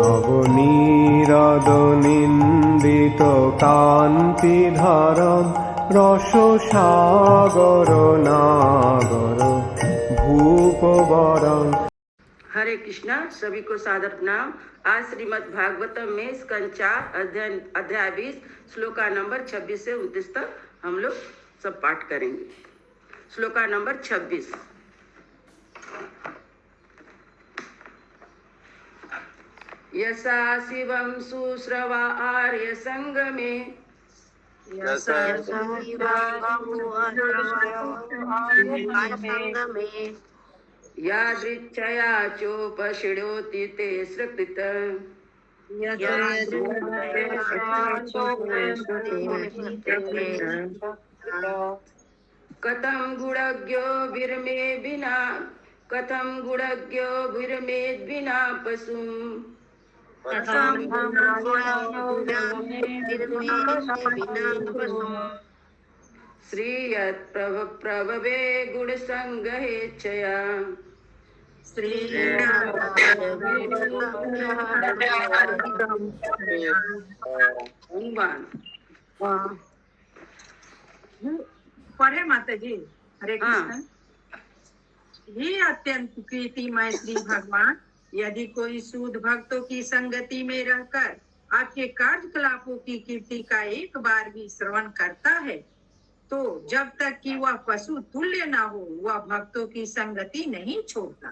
নবনীরদনিন্দিত কান্তিধারম রসসাগর नागर भूपवरम। हरे कृष्णा। सभी को सादर प्रणाम। आज श्रीमद् भागवतम में स्कंद 4 अध्याय 20 श्लोका नंबर 26 से 29 तक हम लोग सब पाठ करेंगे। श्लोका नंबर 26। यसा शिवं सुश्रवा आर्य संगमे यादृच्छया चोपशिणोति ते सकृत कथं गुणज्ञो विरमे विना पशुम् श्रीयत् प्रभवे गुणसंगहेच्छया पढ़े माता जी। हरे कृष्ण। ये अत्यंत प्रीतिमय श्री भगवान, यदि कोई सूद भक्तों की संगति में रहकर आपके कार्यकलापों की कीर्ति का एक बार भी श्रवण करता है, तो जब तक कि वह पशु तुल्य न हो वह भक्तों की संगति नहीं छोड़ता।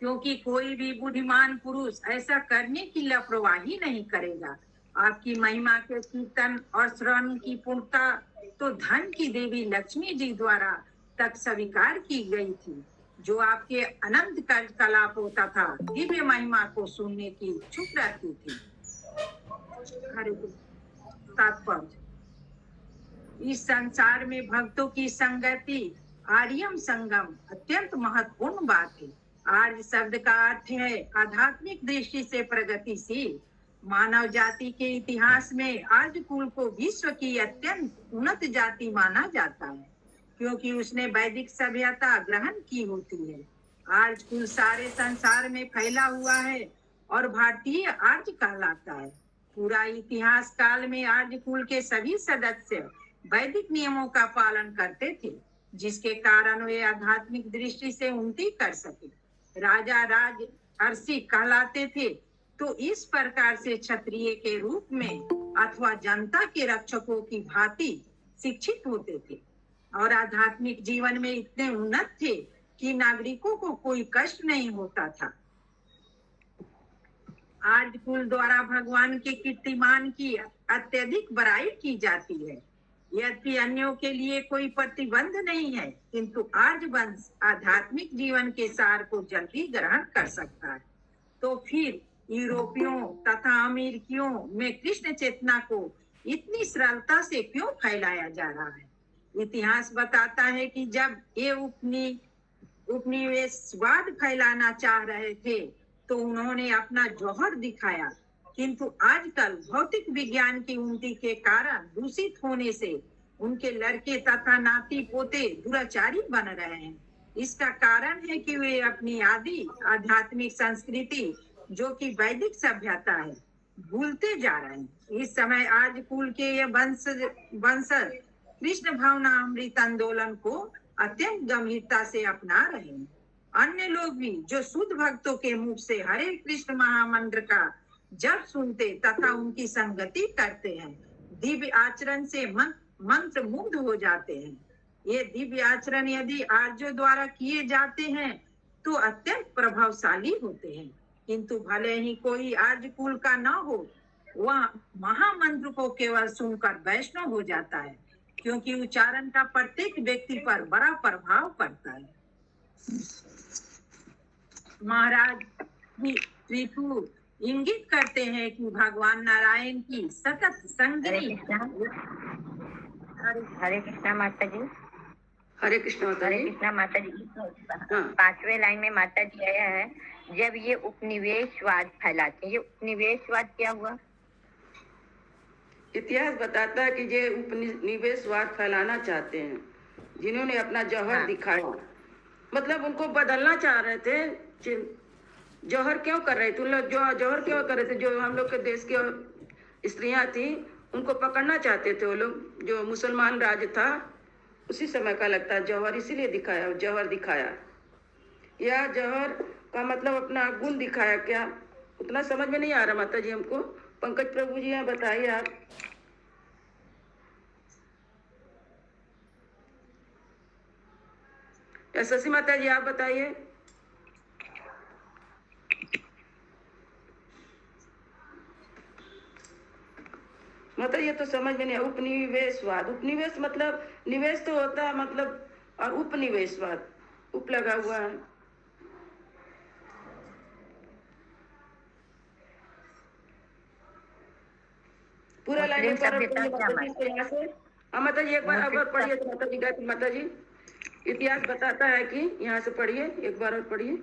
क्योंकि कोई भी बुद्धिमान पुरुष ऐसा करने की लापरवाही नहीं करेगा। आपकी महिमा के कीर्तन और श्रवण की पूर्णता तो धन की देवी लक्ष्मी जी द्वारा तक स्वीकार की गई थी, जो आपके अनंत कार्यकलाप होता था दिव्य महिमा को सुनने की इच्छुक रहती थी। तात्पर्य, इस संसार में भक्तों की संगति आर्यम संगम अत्यंत महत्वपूर्ण बात है। आर्य शब्द का अर्थ है आध्यात्मिक दृष्टि से प्रगतिशील। मानव जाति के इतिहास में आर्य कुल को विश्व की अत्यंत उन्नत जाति माना जाता है, क्योंकि उसने वैदिक सभ्यता ग्रहण की होती है। आर्य कुल सारे संसार में फैला हुआ है और भारतीय आर्य कहलाता है। पूरा इतिहास काल में आर्य कुल के सभी सदस्य वैदिक नियमों का पालन करते थे, जिसके कारण वे आध्यात्मिक दृष्टि से उन्नति कर सके। राजा राजर्षि कहलाते थे, तो इस प्रकार से क्षत्रिय के रूप में अथवा जनता के रक्षकों की भांति शिक्षित होते थे और आध्यात्मिक जीवन में इतने उन्नत थे कि नागरिकों को कोई कष्ट नहीं होता था। आर्य कुल द्वारा भगवान के कीर्तिमान की अत्यधिक बड़ाई की जाती है। यद्यपि अन्यों के लिए कोई प्रतिबंध नहीं है, किंतु आर्य वंश आध्यात्मिक जीवन के सार को जल्दी ग्रहण कर सकता है। तो फिर यूरोपियों तथा अमेरिकियों में कृष्ण चेतना को इतनी सरलता से क्यों फैलाया जा रहा है? इतिहास बताता है कि जब ये उपनिवेशवाद फैलाना चाह रहे थे, तो उन्होंने अपना जौहर दिखाया, किंतु आजकल भौतिक विज्ञान की उन्नति के कारण दूषित होने से उनके लड़के तथा नाती पोते दुराचारी बन रहे हैं। इसका कारण है कि वे अपनी आदि आध्यात्मिक संस्कृति, जो कि वैदिक सभ्यता है, भूलते जा रहे हैं। इस समय आर्य कुल के ये वंशज कृष्ण भावना अमृत आंदोलन को अत्यंत गंभीरता से अपना रहे हैं। अन्य लोग भी जो शुद्ध भक्तों के मुख से हरे कृष्ण महामंत्र का जब सुनते तथा उनकी संगति करते हैं, दिव्य आचरण से मंत्र मुग्ध हो जाते हैं। ये दिव्य आचरण यदि आर्यों द्वारा किए जाते हैं तो अत्यंत प्रभावशाली होते हैं, किंतु भले ही कोई आर्य कुल का न हो, वह महामंत्र को केवल सुनकर वैष्णव हो जाता है, क्योंकि उच्चारण का प्रत्येक व्यक्ति पर बड़ा प्रभाव पड़ता है। महाराज त्रिपुर इंगित करते हैं कि भगवान नारायण की सतत संगति। हरे कृष्णा माता जी। हरे कृष्णा माता जी। 5वें लाइन में माता जी आया है, जब ये उपनिवेशवाद फैलाते हैं। ये उपनिवेशवाद क्या हुआ? इतिहास बताता है कि ये उपनिवेशवाद फैलाना चाहते हैं, जिन्होंने अपना जौहर दिखाया, मतलब उनको बदलना चाह रहे थे जौहर क्यों कर रहे थे? उन लोग जो जौहर क्यों कर रहे थे? जो हम लोग के देश की स्त्रियां थी, उनको पकड़ना चाहते थे वो लोग। जो मुसलमान राज था उसी समय का लगता है जौहर, इसीलिए दिखाया, जौहर दिखाया। या जौहर का मतलब अपना गुण दिखाया क्या? उतना समझ में नहीं आ रहा माता जी हमको। पंकज प्रभु जी, यहाँ बताइए आप। या शशि माता जी आप बताइए। मतलब ये तो समझ में नहीं आया। उपनिवेशवाद, उपनिवेश मतलब निवेश तो होता है मतलब, और उपनिवेशवाद उप लगा हुआ है। पूरा लाइन मुस्लिम एक बार और सभ्यता पढ़िए क्या माता जी मानते इसको यहाँ से। हाँ माता जी एक बार मुस्लिम अगर पढ़िए तो माता जी गायत्री माता जी। इतिहास बताता है कि यहाँ से पढ़िए, एक बार और पढ़िए।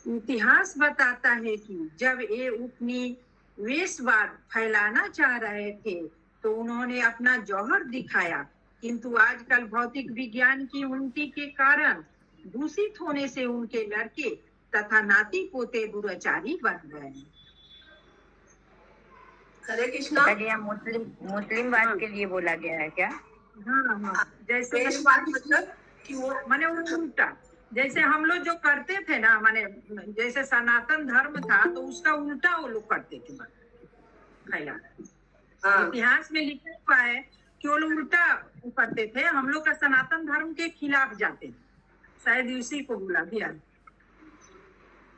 इतिहास बताता है कि जब ये उपनिवेशवाद फैलाना चाह रहे थे तो उन्होंने अपना जौहर दिखाया, किंतु आजकल भौतिक विज्ञान की उन्नति के कारण दूषित होने से उनके लड़के तथा नाती पोते दुराचारी बन गए हैं। हरे कृष्णा। जी, यहाँ मुस्लिमवाद हाँ के लिए बोला गया है क्या? हाँ हाँ, जैसे मतलब कि वो माने उल्टा, जैसे हम लोग जो करते थे ना, माने जैसे सनातन धर्म था तो उसका उल्टा वो लोग करते थे फैला। हाँ इतिहास में लिखा हुआ है कि वो लोग उल्टा करते थे, हम लोग का सनातन धर्म के खिलाफ जाते थे। शायद उसी को बुला दिया।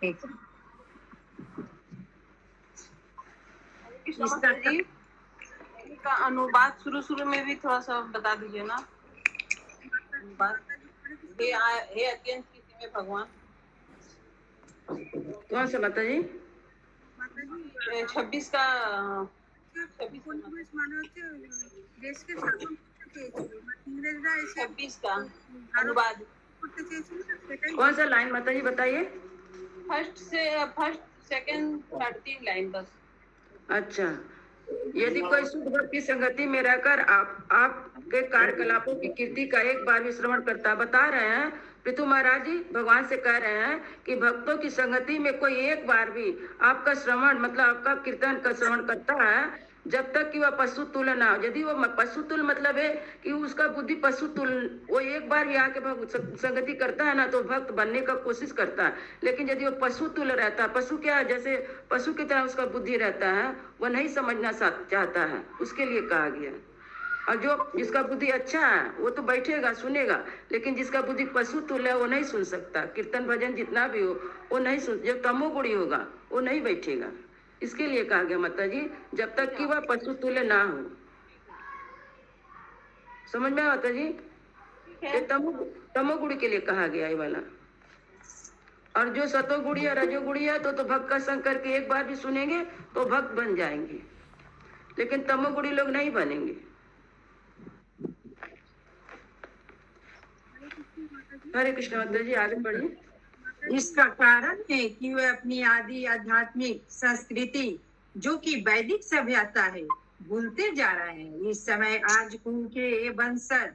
ठीक है। इसका अनुवाद शुरू में भी थोड़ा सा बता दीजिए ना। हे अत्यंत प्रीति में भगवान, कौन सा माता जी? 26 का 26 का अनुवाद। कौन सा लाइन माता जी बताइए? फर्स्ट सेकंड 13 लाइन बस। अच्छा, यदि कोई शुद्ध भक्त की संगति में रहकर आपके कार्यकलापों की कीर्ति का एक बार भी श्रवण करता, बता रहे हैं पृथु महाराज जी, भगवान से कह रहे हैं कि भक्तों की संगति में कोई एक बार भी आपका श्रवण मतलब आपका कीर्तन का श्रवण करता है, जब तक कि वह पशु तुल्य ना हो। यदि वो पशु तुल्य मतलब है कि उसका बुद्धि पशु तुल्य, वो एक बार भी आके संगति करता है ना तो भक्त बनने का कोशिश करता है। लेकिन यदि वो पशु तुल्य रहता है, पशु क्या है, जैसे पशु की तरह उसका बुद्धि रहता है, वह नहीं समझना चाहता है, उसके लिए कहा गया। और जो जिसका बुद्धि अच्छा है वो तो बैठेगा सुनेगा, लेकिन जिसका बुद्धि पशु तुल्य है वो नहीं सुन सकता। कीर्तन भजन जितना भी हो वो नहीं सुन, जो तमोगुणी होगा वो नहीं बैठेगा। इसके लिए कहा गया माता जी, जब तक कि वह पशु तुल्य ना हो। समझ में माता जी? ये तमोगुणी के लिए कहा गया ये वाला। और जो सतोगुणी है रजोगुणी है तो भक्त का संग करके एक बार भी सुनेंगे तो भक्त बन जाएंगे, लेकिन तमोगुणी लोग नहीं बनेंगे। हरे कृष्ण माता जी, आगे बढ़िए। इसका कारण है कि वे अपनी आदि आध्यात्मिक संस्कृति जो कि वैदिक सभ्यता है भूलते जा रहे हैं। इस समय आज उनके ये वंशज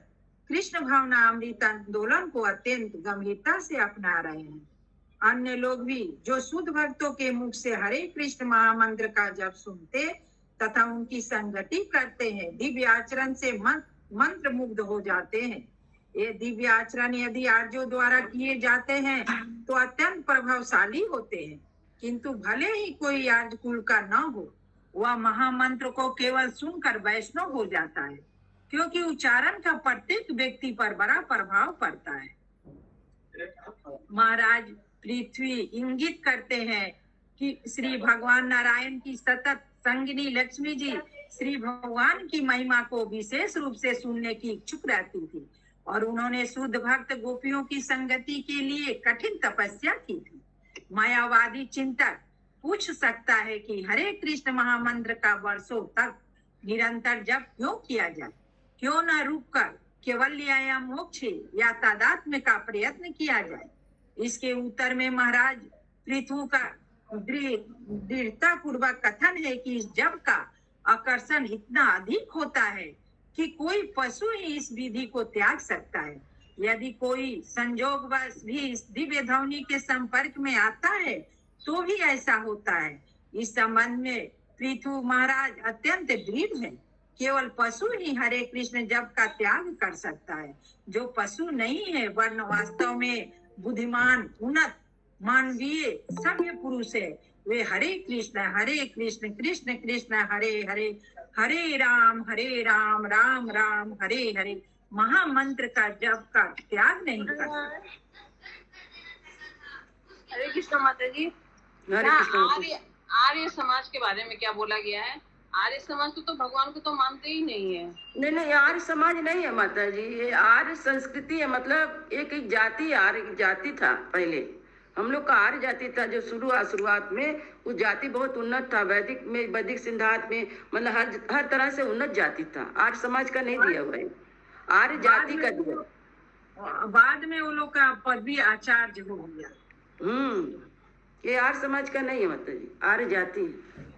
कृष्ण भावना अमृत आंदोलन को अत्यंत गंभीरता से अपना रहे हैं। अन्य लोग भी जो शुद्ध भक्तों के मुख से हरे कृष्ण महामंत्र का जप सुनते तथा उनकी संगति करते हैं, दिव्य आचरण से मंत्र मुग्ध हो जाते हैं। ये दिव्य आचरण यदि आर्यों द्वारा किए जाते हैं तो अत्यंत प्रभावशाली होते हैं, किंतु भले ही कोई आर्य कुल का न हो, वह महामंत्र को केवल सुनकर वैष्णव हो जाता है, क्योंकि उच्चारण का प्रत्येक व्यक्ति पर बड़ा प्रभाव पड़ता है। महाराज पृथ्वी इंगित करते हैं कि श्री भगवान नारायण की सतत संगिनी लक्ष्मी जी श्री भगवान की महिमा को विशेष रूप से सुनने की इच्छुक रहती थी और उन्होंने शुद्ध भक्त गोपियों की संगति के लिए कठिन तपस्या की थी। मायावादी चिंतक पूछ सकता है कि हरे कृष्ण महामंत्र का वर्षों तक निरंतर जप क्यों किया जाए, क्यों न रुककर केवल्य या मोक्ष या तादात्म्य का प्रयत्न किया जाए। इसके उत्तर में महाराज पृथु का दृढ़ता पूर्वक कथन है कि इस जप का आकर्षण इतना अधिक होता है कि कोई पशु ही इस विधि को त्याग सकता है। यदि कोई संजोगवश भी इस दिव्य ध्वनि के संपर्क में आता है तो भी ऐसा होता है। इस संबंध में पृथु महाराज अत्यंत दृढ़ है। केवल पशु ही हरे कृष्ण जप का त्याग कर सकता है। जो पशु नहीं है वर्ण वास्तव में बुद्धिमान, उन्नत, मानवीय, सभ्य पुरुष है। वे हरे कृष्ण कृष्ण कृष्ण हरे हरे, हरे राम राम राम हरे हरे महामंत्र का जप का त्याग नहीं करते। हरे कृष्ण माता जी। हरे यहाँ कृष्ण माता जी। आर्य समाज के बारे में क्या बोला गया है? आर्य समाज तो भगवान को तो मानते ही नहीं है। नहीं, आर्य समाज नहीं है माता जी, ये आर्य संस्कृति है। मतलब एक जाति, आर्य जाति था पहले। हम लोग का आर्य जाति था जो शुरुआत में वो जाति बहुत उन्नत था। वैदिक सिद्धांत में मतलब हर तरह से उन्नत जाति था। आर्य समाज का नहीं दिया हुआ है, आर्य जाति का दिया। बाद में वो लोग का पद भी आचार्य हो गया। ये आर्य समाज का नहीं है माता जी, आर्य जाति।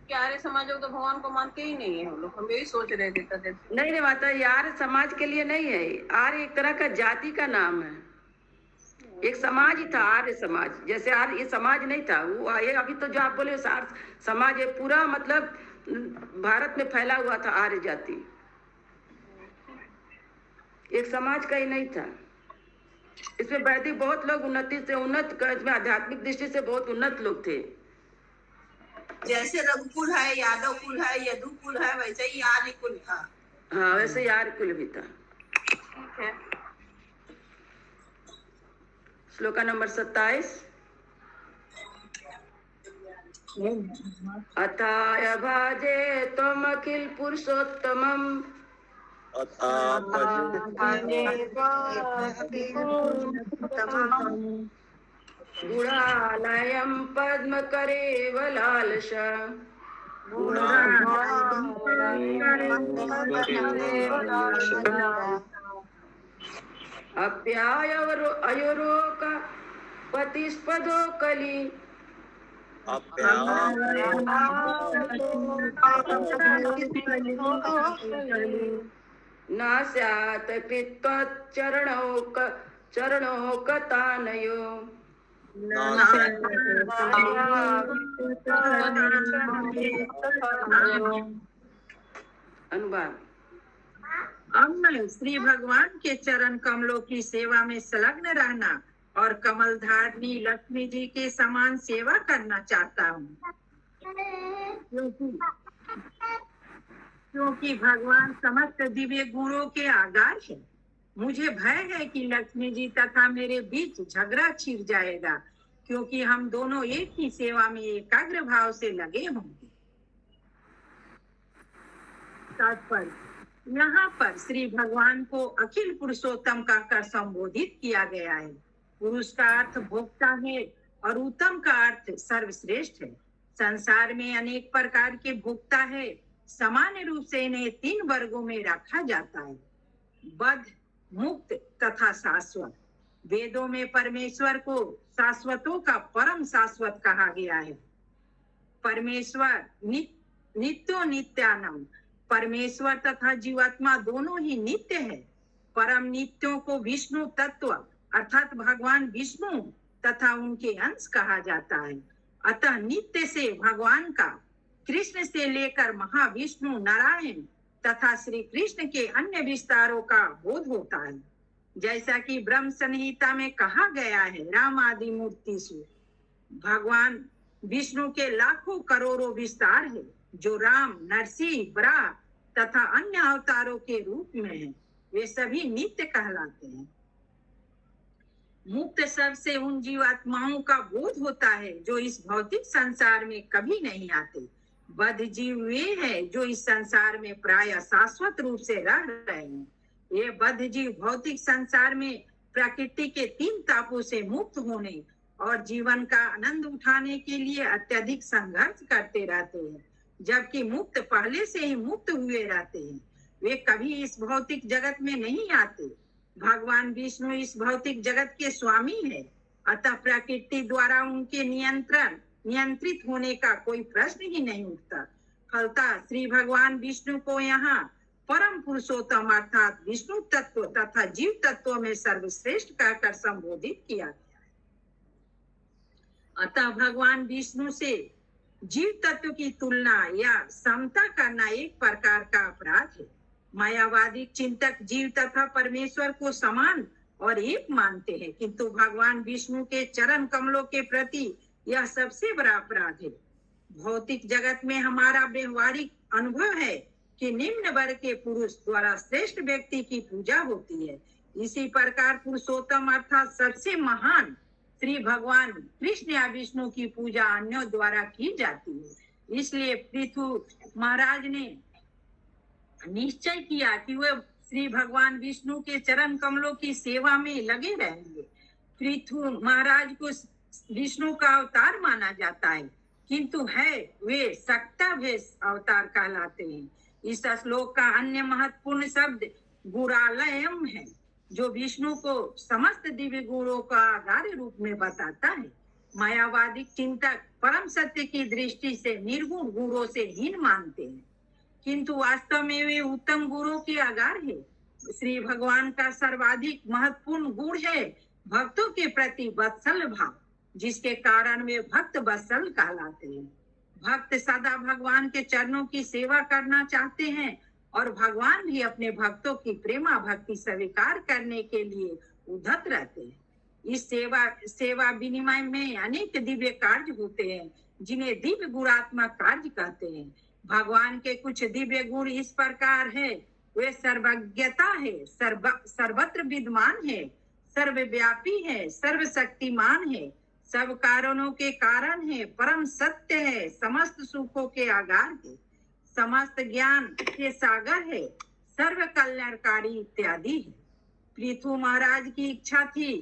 क्या आर्य समाज तो भगवान को मानते ही नहीं है हम लोग? हम यही सोच रहे थे। नहीं माता, ये आर्य समाज के लिए नहीं है। आर्य एक तरह का जाति का नाम है, एक समाज ही था आर्य समाज। जैसे आर्य ये समाज नहीं था वो, ये अभी तो जो आप बोले समाज है पूरा, मतलब भारत में फैला हुआ था आर्य जाति, एक समाज का ही नहीं था। इसमें वैदिक बहुत लोग इसमें आध्यात्मिक दृष्टि से बहुत उन्नत लोग थे। जैसे रघुकुल है, यादव कुल है, यदु कुल है, वैसे ही आर्य कुल था। हाँ, वैसे ही आर्य कुल भी था। ठीक है। श्लोका नंबर 27। अथाय भाजे त्वम अखिल पुरुषोत्तमम् गुणालयं पद्म करेवलालश अप्यायवरोक पतिस्पदो कली नास्यात् चरणौ कतानयो। अनुवाद। अब मैं श्री भगवान के चरण कमलों की सेवा में संलग्न रहना और कमल धारणी लक्ष्मी जी के समान सेवा करना चाहता हूँ, क्योंकि भगवान समस्त दिव्य गुणों के आगार है। मुझे भय है कि लक्ष्मी जी तथा मेरे बीच झगड़ा छिड़ जाएगा, क्योंकि हम दोनों एक ही सेवा में एकाग्र भाव से लगे होंगे। तात्पर्य, यहाँ पर श्री भगवान को अखिल पुरुषोत्तम का कर संबोधित किया गया है। पुरुष का अर्थ भोक्ता है और उत्तम का अर्थ सर्वश्रेष्ठ है। संसार में अनेक प्रकार के भोक्ता है। सामान्य रूप से इन्हें 3 वर्गों में रखा जाता है, बद्ध, मुक्त तथा शाश्वत। वेदों में परमेश्वर को शाश्वतों का परम शाश्वत कहा गया है। परमेश्वर नित्यो नित्यानंद, परमेश्वर तथा जीवात्मा दोनों ही नित्य है। परम नित्यों को विष्णु तत्व अर्थात भगवान विष्णु तथा उनके अंश कहा जाता है। अतः नित्य से भगवान का कृष्ण से लेकर महाविष्णु, नारायण तथा श्री कृष्ण के अन्य विस्तारों का बोध होता है। जैसा कि ब्रह्म संहिता में कहा गया है, राम आदि मूर्ति से भगवान विष्णु के लाखों करोड़ों विस्तार है, जो राम, नरसिंह, बराह तथा अन्य अवतारों के रूप में है। वे सभी नित्य कहलाते हैं। मुक्त शब्द से उन जीवात्माओं का बोध होता है जो इस भौतिक संसार में कभी नहीं आते। बद्ध जीव वे हैं जो इस संसार में प्राय शाश्वत रूप से रह रहे हैं। ये बद्ध जीव भौतिक संसार में प्रकृति के 3 तापों से मुक्त होने और जीवन का आनंद उठाने के लिए अत्यधिक संघर्ष करते रहते हैं, जबकि मुक्त पहले से ही मुक्त हुए रहते हैं। वे कभी इस भौतिक जगत में नहीं आते। भगवान विष्णु इस भौतिक जगत के स्वामी है, अतः प्रकृति द्वारा उनके नियंत्रित होने का कोई प्रश्न ही नहीं उठता। फलतः श्री भगवान विष्णु को यहाँ परम पुरुषोत्तम अर्थात विष्णु तत्व तथा जीव तत्व में सर्वश्रेष्ठ कहकर संबोधित किया गया। अतः भगवान विष्णु से जीव तत्व की तुलना या समता करना एक प्रकार का अपराध है। मायावादी चिंतक जीव तथा परमेश्वर को समान और एक मानते हैं, किंतु भगवान विष्णु के चरण कमलों के प्रति यह सबसे बड़ा अपराध है। भौतिक जगत में हमारा व्यवहारिक अनुभव है कि निम्न वर्ग के पुरुष द्वारा श्रेष्ठ व्यक्ति की पूजा होती है। इसी प्रकार पुरुषोत्तम अर्थात सबसे महान श्री भगवान कृष्ण या विष्णु की पूजा अन्यों द्वारा की जाती है। इसलिए पृथु महाराज ने निश्चय किया कि वे श्री भगवान विष्णु के चरण कमलों की सेवा में लगे रहेंगे। पृथु महाराज को विष्णु का अवतार माना जाता है, किंतु है वे सक्तावेश अवतार कहलाते हैं। इस श्लोक का अन्य महत्वपूर्ण शब्द गुणालयम है, जो विष्णु को समस्त दिव्य गुणों का आधार रूप में बताता है। मायावादी चिंतक परम सत्य की दृष्टि से निर्गुण गुणों से हीन मानते हैं, किंतु वास्तव में वे उत्तम गुणों के आधार है। श्री भगवान का सर्वाधिक महत्वपूर्ण गुण है भक्तों के प्रति वत्सल भाव, जिसके कारण वे भक्त वत्सल कहलाते हैं। भक्त सदा भगवान के चरणों की सेवा करना चाहते हैं और भगवान भी अपने भक्तों की प्रेमा भक्ति स्वीकार करने के लिए उद्धत रहते हैं। इस सेवा विनिमय में अनेक दिव्य कार्य होते हैं, जिन्हें दिव्य गुणात्मक कार्य कहते हैं। भगवान के कुछ दिव्य गुण इस प्रकार है। वे सर्वज्ञता है, सर्वत्र विद्यमान है, सर्वव्यापी है, सर्वशक्तिमान है, सब कारणों के कारण है, परम सत्य है, समस्त सुखों के आधार है, समस्त ज्ञान के सागर है, सर्व कल्याणकारी इत्यादि है। पृथु महाराज की इच्छा थी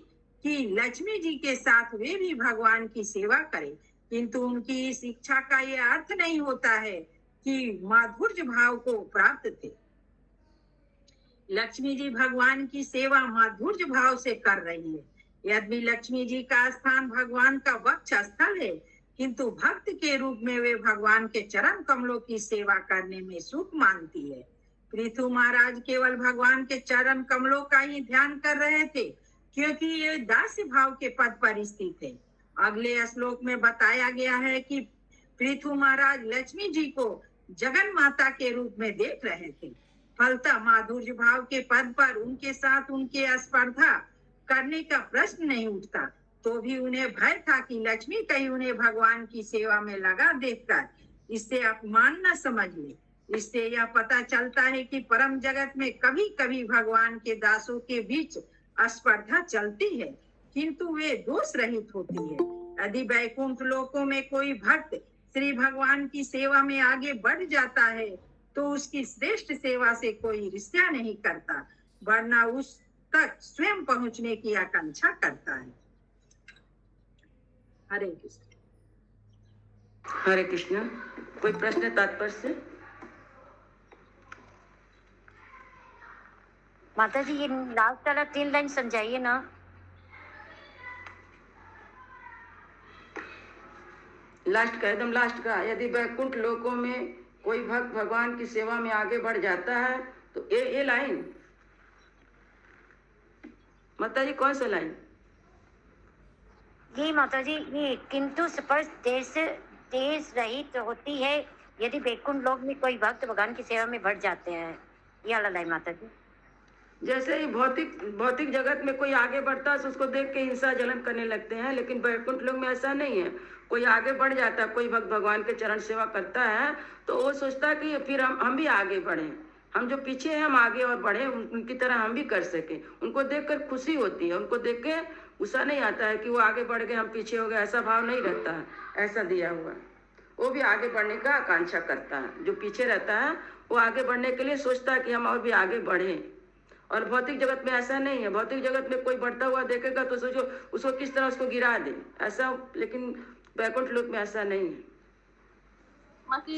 कि लक्ष्मी जी के साथ वे भी भगवान की सेवा करें, किंतु उनकी इस इच्छा का यह अर्थ नहीं होता है कि माधुर्य भाव को प्राप्त थे। लक्ष्मी जी भगवान की सेवा माधुर्य भाव से कर रही है। यद्यपि लक्ष्मी जी का स्थान भगवान का वक्ष स्थल है, किंतु भक्त के रूप में वे भगवान के चरण कमलों की सेवा करने में सुख मानती है। पृथु महाराज केवल भगवान के चरण कमलों का ही ध्यान कर रहे थे, क्योंकि ये दास्य भाव के पद पर स्थित है। अगले श्लोक में बताया गया है कि पृथु महाराज लक्ष्मी जी को जगन माता के रूप में देख रहे थे। फलतः माधुर्य भाव के पद पर उनके साथ उनके स्पर्धा करने का प्रश्न नहीं उठता। तो भी उन्हें भय था कि लक्ष्मी कहीं उन्हें भगवान की सेवा में लगा देखकर इससे अपमान न समझ ले। इससे यह पता चलता है कि परम जगत में कभी कभी भगवान के दासों के बीच स्पर्धा चलती है, किंतु वे दोष रहित होती है। यदि वैकुंठ लोकों में कोई भक्त श्री भगवान की सेवा में आगे बढ़ जाता है, तो उसकी श्रेष्ठ सेवा से कोई ईर्ष्या नहीं करता, वरना उस तक स्वयं पहुंचने की आकांक्षा करता है। हरे कृष्ण। हरे कृष्ण। कोई प्रश्न तात्पर्य से? माता जी ये लास्ट वाला 3 लाइन समझाइए ना। लास्ट का, एकदम लास्ट का, यदि वैकुंठ लोकों में कोई भक्त भगवान की सेवा में आगे बढ़ जाता है तो ये लाइन माता जी कौन सा लाइन? जी माता जी, ये किंतु स्पर्श देश रहित होती है यदि वैकुंठ लोक में कोई भक्त भगवान की सेवा में बढ़ जाते हैं, ये वाला लाइन माता जी। जैसे ही भौतिक जगत में कोई आगे बढ़ता है तो उसको देख के हिंसा जलन करने लगते हैं, लेकिन वैकुंठ लोक में ऐसा नहीं है। कोई आगे बढ़ जाता है, कोई भक्त भगवान के चरण सेवा करता है तो वो सोचता है कि फिर हम भी आगे बढ़ें, हम जो पीछे हैं हम आगे और बढ़े, उनकी तरह हम भी कर सके। उनको देखकर खुशी होती है, उनको देख के गुस्सा नहीं आता है कि वो आगे बढ़ गए हम पीछे हो गए, ऐसा भाव नहीं रहता है। ऐसा दिया हुआ है, वो भी आगे बढ़ने का आकांक्षा करता है। जो पीछे रहता है वो आगे बढ़ने के लिए सोचता है कि हम और भी आगे बढ़े। और भौतिक जगत में ऐसा नहीं है। भौतिक जगत में कोई बढ़ता हुआ देखेगा तो सोचो उसको किस तरह उसको गिरा दे, ऐसा। लेकिन वैकुंठ लोक में ऐसा नहीं है।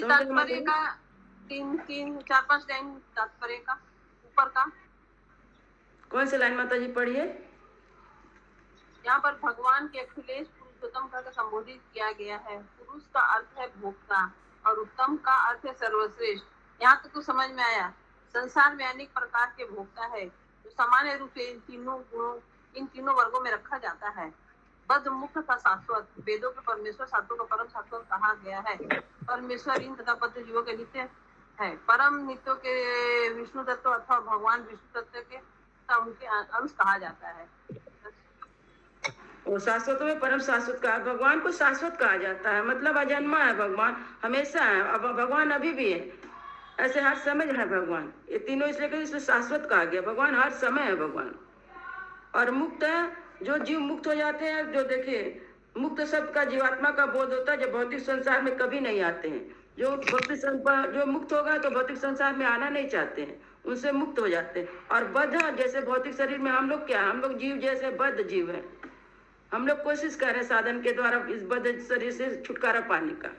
तात्पर्य का 3-4-5 लाइन तात्पर्य का ऊपर का कौन सी लाइन माता जी पढ़िए? यहाँ पर भगवान के अखिलेश पुरुषोत्तम का संबोधित किया गया है। पुरुष का अर्थ है भोक्ता और उत्तम का अर्थ है सर्वश्रेष्ठ। यहाँ तक तो समझ में आया। संसार में अनेक प्रकार के भोक्ता है जो सामान्य रूप से इन तीनों वर्गों में रखा जाता है। बद्ध मुक्त का शाश्वत, वेदों के परमेश्वर, साधुओं का परम शाश्वत कहा गया है। परमेश्वर इन तथा बद्ध जीवों के नित्य है। परम नित्यों के विष्णु तत्व अथवा भगवान विष्णु तत्व के तथा उनके अंश कहा जाता है। वो शाश्वत में परम शाश्वत कहा, भगवान को शाश्वत कहा जाता है, मतलब अजन्मा है भगवान, हमेशा है। अब भगवान अभी भी है, ऐसे हर समय है भगवान। ये तीनों इसलिए कि इसलिए शाश्वत कहा गया, भगवान हर समय है भगवान। और मुक्त है, जो जीव मुक्त हो जाते हैं, जो देखिए मुक्त शब्द का जीवात्मा का बोध होता है, जो भौतिक संसार में कभी नहीं आते हैं। जो भौतिक जो मुक्त होगा तो भौतिक संसार में आना नहीं चाहते हैं, उनसे मुक्त हो जाते हैं। और बद्ध, जैसे भौतिक शरीर में हम लोग क्या, हम लोग जीव जैसे बद्ध जीव है, हम लोग कोशिश कर रहे हैं साधन के द्वारा इस बद्ध शरीर से छुटकारा पाने का।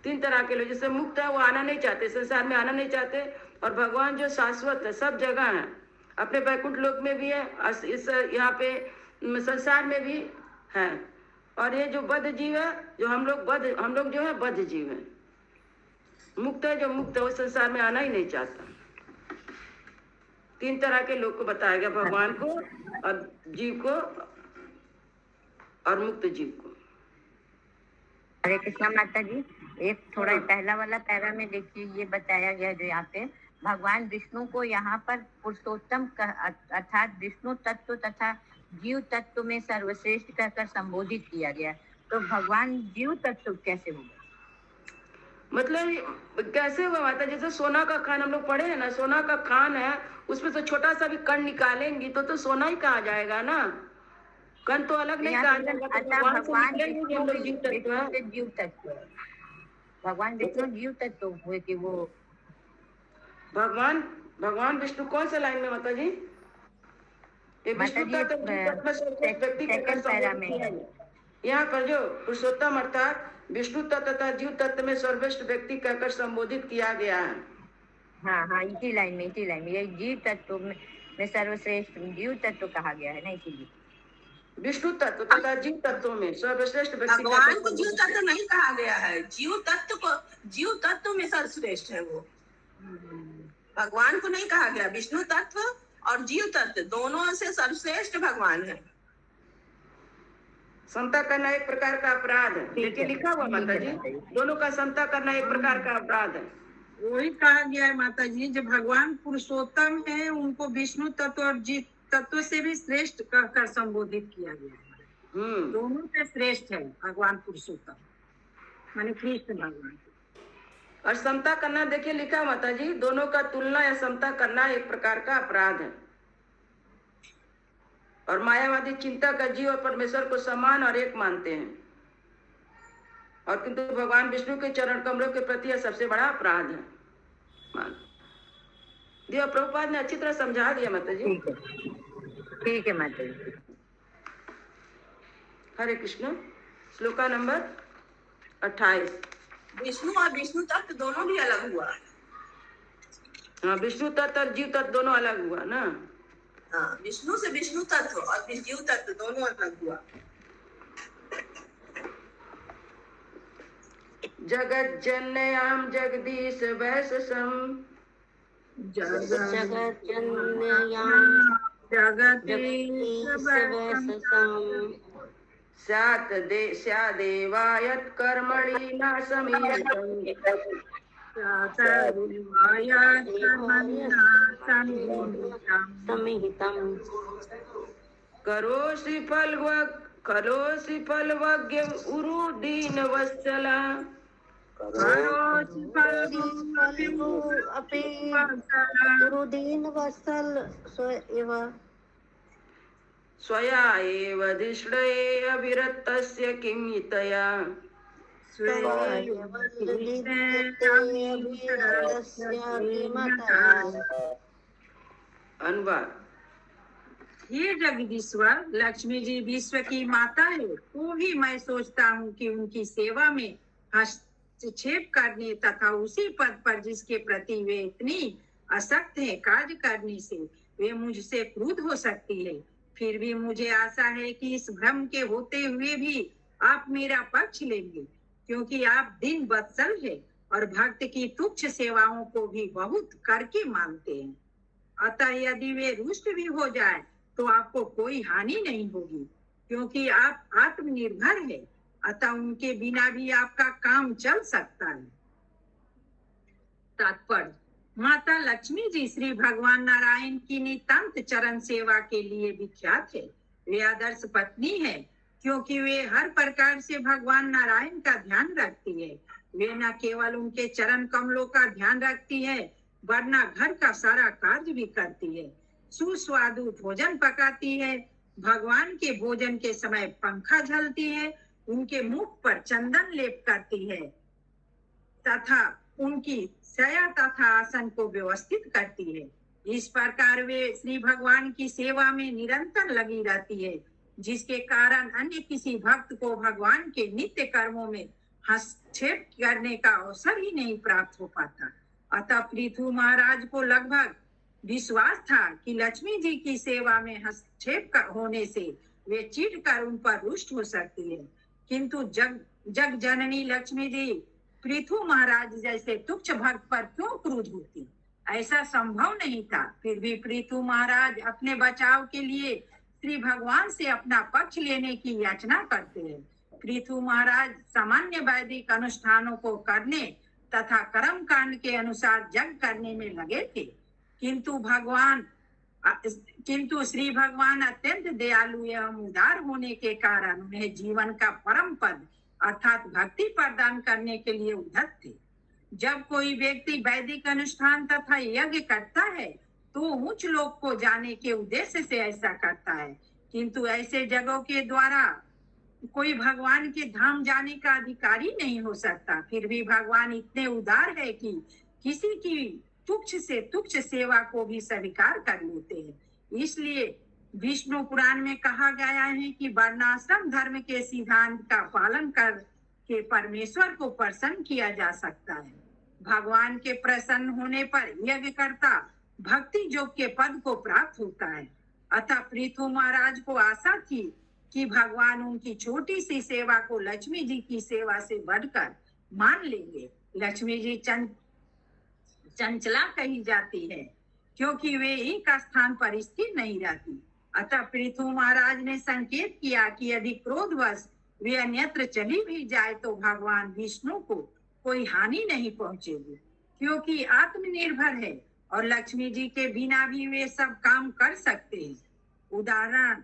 तीन तरह के लोग, जैसे मुक्त है वो आना नहीं चाहते, संसार में आना नहीं चाहते। और भगवान जो शाश्वत है, सब जगह है, अपने वैकुंठ लोक में भी है, इस यहाँ पे संसार में भी है। और ये जो बद्ध जीव है, जो हम लोग जो है बद्ध जीव है। मुक्त है, जो मुक्त है वो संसार में आना ही नहीं चाहता। तीन तरह के लोग को बताया गया, भगवान को और जीव को और मुक्त जीव को। हरे कृष्णा माता जी, एक थोड़ा पहला वाला पैरा में देखिए ये बताया गया जो यहाँ पे भगवान विष्णु को यहाँ पर पुरुषोत्तम अर्थात विष्णु तत्व तथा जीव तत्व में सर्वश्रेष्ठ कहकर संबोधित किया गया। तो भगवान जीव तत्व कैसे होगा? मतलब कैसे हुआ माता, जैसे सोना का खान हम लोग पढ़े हैं ना, सोना का खान है, उसमें से छोटा सा भी कण निकालेंगी तो सोना ही कहा जाएगा ना, कण तो अलग नहीं कहा जाएगा। भगवान विष्णु जीव तत्व हुए कि वो भगवान विष्णु कौन सा लाइन में माता जी? यहाँ पर जो पुरुषोत्तम अर्थात विष्णु तत्व तथा जीव तत्व में सर्वश्रेष्ठ व्यक्ति कहकर संबोधित किया गया है। हाँ, इसी लाइन में ये जीव तत्व में सर्वश्रेष्ठ जीव तत्व कहा गया है ना, इसीलिए विष्णु तत्व तथा जीव तत्व में सर्वश्रेष्ठ व्यक्ति। भगवान को जीव तत्व नहीं कहा गया है, जीव तत्व में सर्वश्रेष्ठ है वो। भगवान को नहीं कहा गया, विष्णु तत्व और जीव तत्व दोनों से सर्वश्रेष्ठ भगवान है। समता करना एक प्रकार का अपराध है, देखिए लिखा हुआ माता जी, दोनों का समता करना एक प्रकार का अपराध है। वही कहा गया है माता जी, जो भगवान पुरुषोत्तम है उनको विष्णु तत्व और जीव तत्व से भी श्रेष्ठ कहकर संबोधित किया गया है। दोनों से श्रेष्ठ है भगवान पुरुषोत्तम माने कृष्ण भगवान। और समता करना देखिए लिखा माता जी, दोनों का तुलना या समता करना एक प्रकार का अपराध है। और मायावादी चिंता का जीव और परमेश्वर को समान और एक मानते हैं, और किंतु भगवान विष्णु के चरण कमलों के प्रति यह सबसे बड़ा अपराध है। दिया प्रभुपाद ने अच्छी तरह समझा दिया माता जी। ठीक है माता जी। हरे कृष्ण। श्लोका नंबर 28। विष्णु और विष्णु तत्व दोनों भी अलग हुआ। हाँ, विष्णु तत्व और जीव तत्व दोनों अलग हुआ ना। हाँ, विष्णु से विष्णु तत्व और जीव तत्व दोनों अलग हुआ। जगत जनयाम जगदीश वैसम जगत जनयाम स्यादेवायत् कर्मणि न समिहितम् करोषि फलवज्ञ उरु दीन वत्सला स्वया एव धिष्ठये अविरतस्य किं हितया। अनुवाद। हे जगदीश्वर, लक्ष्मी जी विश्व की माता है, तो भी मैं सोचता हूँ कि उनकी सेवा में हस्तक्षेप करने तथा उसी पद पर जिसके प्रति वे इतनी असक्त है कार्य करने से वे मुझसे क्रुद्ध हो सकती है। फिर भी मुझे आशा है कि इस भ्रम के होते हुए भी आप मेरा पक्ष लेंगे, क्योंकि आप दीन वत्सल है और भक्त की तुच्छ सेवाओं को भी बहुत करके मानते हैं। अतः यदि वे रुष्ट भी हो जाए तो आपको कोई हानि नहीं होगी, क्योंकि आप आत्मनिर्भर है। अतः उनके बिना भी आपका काम चल सकता है। तात्पर्य: माता लक्ष्मी जी श्री भगवान नारायण की नितांत चरण सेवा के लिए विख्यात है। वे आदर्श पत्नी है, क्योंकि वे हर प्रकार से भगवान नारायण का ध्यान रखती है। वे न केवल उनके चरण कमलों का ध्यान रखती है, वरना घर का सारा कार्य भी करती है। सुस्वादु भोजन पकाती है, भगवान के भोजन के समय पंखा झलती है, उनके मुख पर चंदन लेप करती है तथा उनकी शया तथा आसन को व्यवस्थित करती है। इस प्रकार वे श्री भगवान की सेवा में निरंतर लगी रहती है, जिसके कारण अन्य किसी भक्त को भगवान के नित्य कर्मों में हस्तक्षेप करने का अवसर ही नहीं प्राप्त हो पाता। अतः पृथु महाराज को लगभग विश्वास था कि लक्ष्मी जी की सेवा में हस्तक्षेप होने से वे चिढ़ कर उन पर रुष्ट हो सकती है, किंतु जग जननी लक्ष्मी जी पृथु महाराज जैसे तुच्छ भक्त पर क्यों क्रुद्ध होती? ऐसा संभव नहीं था। फिर भी पृथु महाराज अपने बचाव के लिए श्री भगवान से अपना पक्ष लेने की याचना करते हैं। पृथु महाराज सामान्य वैदिक अनुष्ठानों को करने तथा कर्म कांड के अनुसार यज्ञ करने में लगे थे, किंतु श्री भगवान अत्यंत दयालु एवं उदार होने के कारण उन्हें जीवन का परम पद अर्थात भक्ति प्रदान करने के लिए उद्धत थे। जब कोई व्यक्ति वैदिक अनुष्ठान तथा यज्ञ करता है तो उच्च लोक को जाने के उद्देश्य से ऐसा करता है, किंतु ऐसे जगहों के द्वारा कोई भगवान के धाम जाने का अधिकारी नहीं हो सकता। फिर भी भगवान इतने उदार है कि किसी की तुच्छ से तुच्छ सेवा को भी स्वीकार कर लेते हैं। इसलिए विष्णु पुराण में कहा गया है कि वर्णाश्रम धर्म के सिद्धांत का पालन करके परमेश्वर को प्रसन्न किया जा सकता है। भगवान के प्रसन्न होने पर यज्ञकर्ता भक्ति योग के पद को प्राप्त होता है। अतः पृथु महाराज को आशा थी कि भगवान उनकी छोटी सी सेवा को लक्ष्मी जी की सेवा से बढ़कर मान लेंगे। लक्ष्मी जी चंचला कही जाती है, क्योंकि वे एक स्थान पर स्थिर नहीं रहती। अतः पृथु महाराज ने संकेत किया कि यदि क्रोधवश वे अन्यत्र चली भी जाए तो भगवान विष्णु को कोई हानि नहीं पहुंचेगी, क्योंकि आत्मनिर्भर है और लक्ष्मी जी के बिना भी वे सब काम कर सकते हैं। उदाहरण: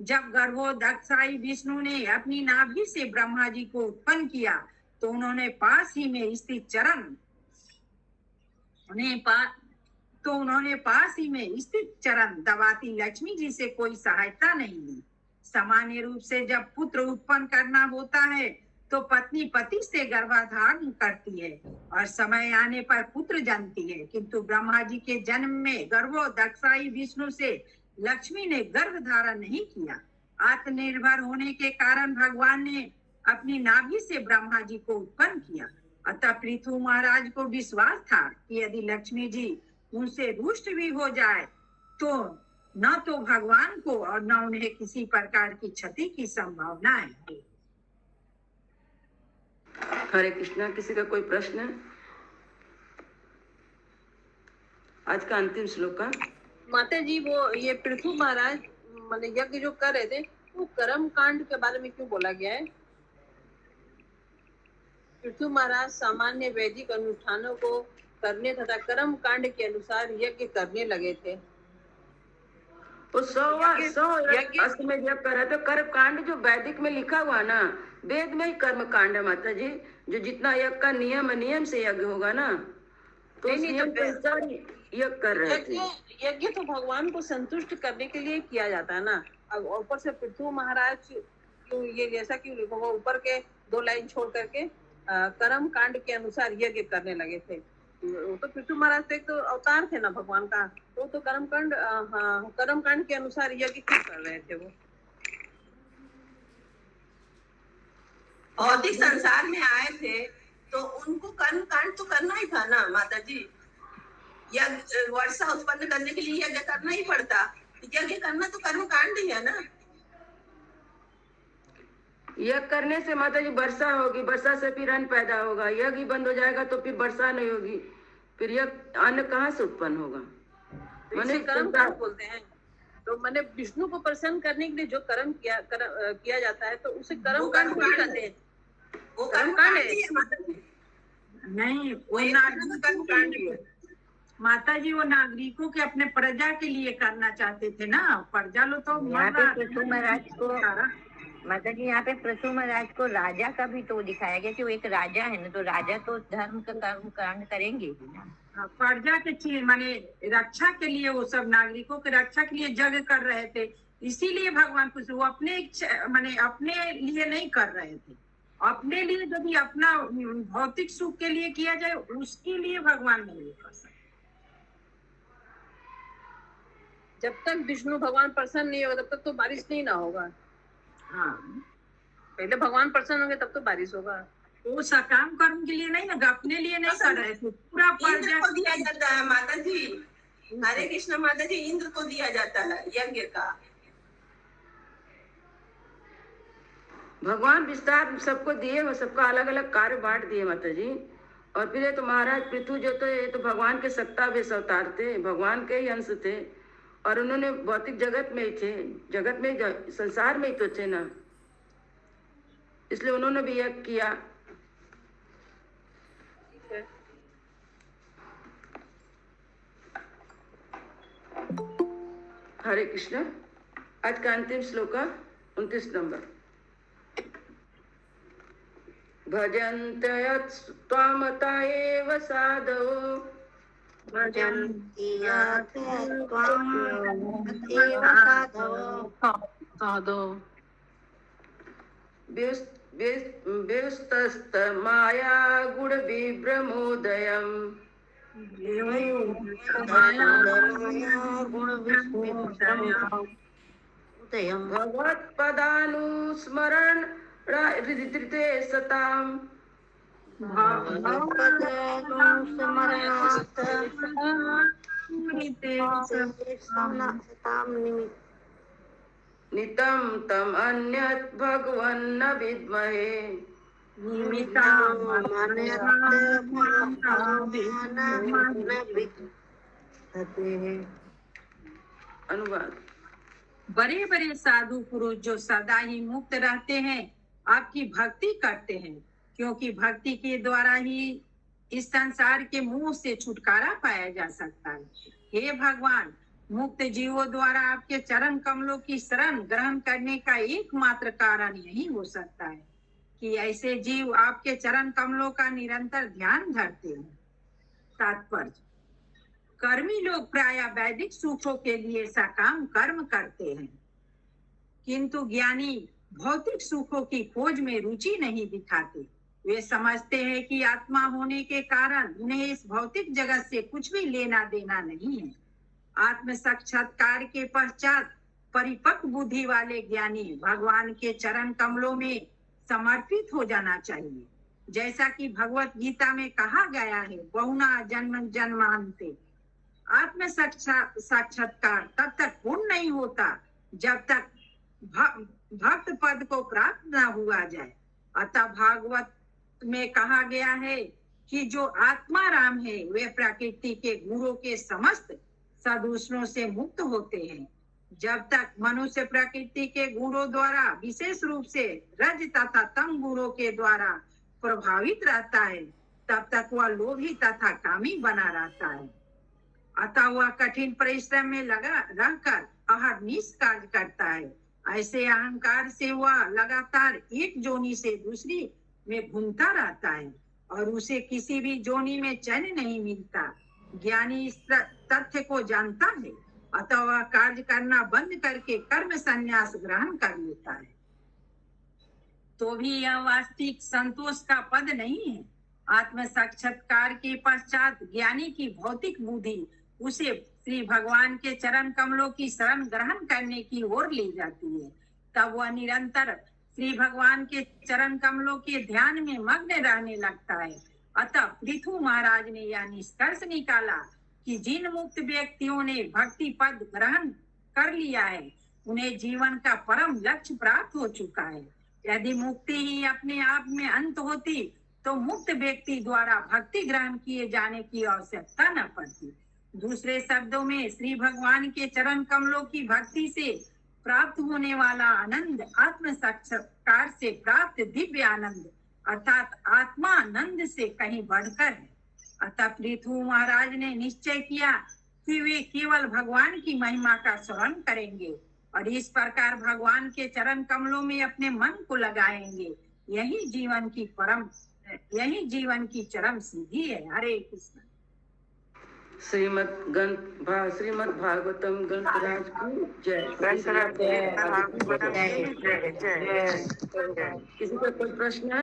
जब गर्भोदक्षाई विष्णु ने अपनी नाभि से ब्रह्मा जी को उत्पन्न किया तो उन्होंने पास ही में स्थित चरण दबाती लक्ष्मी जी से कोई सहायता नहीं ली। सामान्य रूप से जब पुत्र उत्पन्न करना होता है तो पत्नी पति से गर्भाधारण करती है और समय आने पर पुत्र जन्मती है, किंतु ब्रह्मा जी के जन्म में गर्भोदक्षाई विष्णु से लक्ष्मी ने गर्भ धारण नहीं किया। आत्मनिर्भर होने के कारण भगवान ने अपनी नाभि से ब्रह्मा जी को उत्पन्न किया। अतः पृथु महाराज को विश्वास था कि यदि लक्ष्मी जी उनसे रुष्ट भी हो जाए तो न तो भगवान को और न उन्हें किसी प्रकार की क्षति की संभावना है। हरे कृष्णा। किसी का कोई प्रश्न? आज का अंतिम श्लोक। माता जी, वो ये पृथु महाराज माने यज्ञ जो कर रहे थे वो कर्म कांड के बारे में क्यों बोला गया है? पृथु महाराज सामान्य वैदिक अनुष्ठानों को करने तथा कर्म कांड के अनुसार यज्ञ करने लगे थे। वो 100 यज्ञ में जब कर रहे थे कर्म कांड जो वैदिक में लिखा हुआ ना, वेद में ही कर्म कांड है माता जी। जो जितना यज्ञ का नियम से यज्ञ होगा ना, तो यज्ञ कर रहे थे। यज्ञ तो भगवान को संतुष्ट करने के लिए किया जाता है ना। अब ऊपर से पृथु महाराज क्यों ये जैसा क्यों लिखा हुआ ऊपर के 2 लाइन छोड़ करके कर्म कांड के अनुसार यज्ञ करने लगे थे? वो तो पृथु महाराज तो एक तो अवतार थे ना भगवान का, तो कर्म कांड के अनुसार यज्ञ क्यों कर रहे थे? वो भौतिक संसार में आए थे तो उनको कर्म कांड तो करना ही था ना माता जी। यज्ञ वर्षा उत्पन्न करने के लिए यज्ञ करना ही पड़ता। यज्ञ करना तो कर्म कांड ही है ना। यज्ञ करने से माता जी वर्षा होगी, वर्षा से फिर अन्न पैदा होगा, यज्ञ ही बंद हो जाएगा तो फिर वर्षा नहीं होगी, फिर यज्ञ अन्न कहाँ से उत्पन्न होगा? तो इसे कर्म कांड बोलते हैं। तो मैंने विष्णु को प्रसन्न करने के लिए जो कर्म किया जाता है तो उसे कर्म कांड क्यों कहते हैं? वो कर्म कांड है माता जी। नहीं, वो वो कर्म कांड है। माता जी वो नागरिकों के अपने प्रजा के लिए करना चाहते थे ना। प्रजा लोग तो यहाँ पे पृथु महाराज को, माता जी यहाँ पे पृथु महाराज को राजा का भी तो दिखाया गया कि वो एक राजा है ना, तो राजा तो धर्म का कर्म कांड करेंगे ही ना। प्रजा के चीज माने रक्षा के लिए, वो सब नागरिकों की रक्षा के लिए यज्ञ कर रहे थे, इसीलिए भगवान कुछ वो अपने माने अपने लिए नहीं कर रहे थे। अपने लिए यदि अपना भौतिक सुख के लिए किया जाए उसके लिए भगवान नहीं कर सकते। जब तक विष्णु भगवान प्रसन्न नहीं होगा तब तक तो बारिश नहीं ना होगा। हाँ, पहले भगवान प्रसन्न होंगे तब तो बारिश होगा। वो सकाम कर्म के लिए नहीं लगा, अपने लिए नहीं कर रहे थे। पूरा इंद्र को दिया जाता है माता जी। हरे कृष्ण माता जी, इंद्र को दिया जाता है यज्ञ का। भगवान विस्तार सबको दिए, वो सबका अलग अलग कार्य बांट दिए माता जी। और फिर ये तो महाराज पृथु जो तो ये तो भगवान के सत्ता वेश अवतार थे, भगवान के ही अंश थे, और उन्होंने भौतिक जगत में ही थे, जगत में संसार में ही तो थे ना, इसलिए उन्होंने भी यज्ञ किया। हरे कृष्ण। आज का अंतिम श्लोक 29 नंबर। भजन्त त्वामता एव साधवो व्यस्तस्त माया गुण विभ्रमोदयम् भगवत्पदानुस्मरण हृदये सताम् नितं तम अन्यत् भगवन्न विद्महे। अनुवाद। बड़े बड़े साधु पुरुष जो सदा ही मुक्त रहते हैं आपकी भक्ति करते हैं, क्योंकि भक्ति के द्वारा ही इस संसार के मोह से छुटकारा पाया जा सकता है। हे भगवान, मुक्त जीवों द्वारा आपके चरण कमलों की शरण ग्रहण करने का एकमात्र कारण यही हो सकता है कि ऐसे जीव आपके चरण कमलों का निरंतर ध्यान धरते हैं। तात्पर्य: कर्मी लोग प्रायः वैदिक सुखों के लिए सकाम कर्म करते हैं, किंतु ज्ञानी भौतिक सुखों की खोज में रुचि नहीं दिखाते। वे समझते हैं कि आत्मा होने के कारण उन्हें इस भौतिक जगत से कुछ भी लेना देना नहीं है। आत्म साक्षात्कार के पश्चात परिपक्व बुद्धि वाले ज्ञानी भगवान के चरण कमलों में समर्पित हो जाना चाहिए। जैसा कि भगवत गीता में कहा गया है, बहुना जन्म जन्मांते। आत्म साक्षात्कार तब तक पूर्ण नहीं होता जब तक भक्त पद को प्राप्त न हुआ जाए। अतः भागवत में कहा गया है कि जो आत्मा राम है वे प्रकृति के गुणों के समस्त सदूषणों से मुक्त होते हैं। जब तक मनुष्य प्रकृति के गुणों द्वारा, विशेष रूप से रज तथा तम गुणों के द्वारा प्रभावित रहता है, तब तक वह लोभी तथा कामी बना रहता है। अतः वह कठिन परिश्रम में लगा रहकर अहर्निश कार्य करता है। ऐसे अहंकार से वह लगातार एक जोनी से दूसरी में घूमता रहता है और उसे किसी भी जोनी में चैन नहीं मिलता। ज्ञानी इस तथ्य को जानता है, अतः वह कार्य करना बंद करके कर्म संन्यास ग्रहण कर लेता है। तो भी यह वास्तविक संतोष का पद नहीं है। आत्म साक्षात्कार के पश्चात ज्ञानी की भौतिक बुद्धि उसे श्री भगवान के चरण कमलों की शरण ग्रहण करने की ओर ले जाती है। तब वह निरंतर श्री भगवान के चरण कमलों के ध्यान में मग्न रहने लगता है। अतः पृथु महाराज ने यह निष्कर्ष निकाला कि जिन मुक्त व्यक्तियों ने भक्ति पद ग्रहण कर लिया है, उन्हें जीवन का परम लक्ष्य प्राप्त हो चुका है। यदि मुक्ति ही अपने आप में अंत होती तो मुक्त व्यक्ति द्वारा भक्ति ग्रहण किए जाने की आवश्यकता न पड़ती। दूसरे शब्दों में श्री भगवान के चरण कमलों की भक्ति से प्राप्त होने वाला आनंद आत्म साक्षात्कार से प्राप्त दिव्य आनंद अर्थात आत्मा आनंद से कहीं बढ़कर है। अतः पृथु महाराज ने निश्चय किया कि वे केवल भगवान की महिमा का स्मरण करेंगे और इस प्रकार भगवान के चरण कमलों में अपने मन को लगाएंगे। यही जीवन की चरम सीधी है। हरे कृष्ण। श्रीमद् भागवतम ग्रंथराज की जय। ग्रंथराज किसी का कोई प्रश्न है?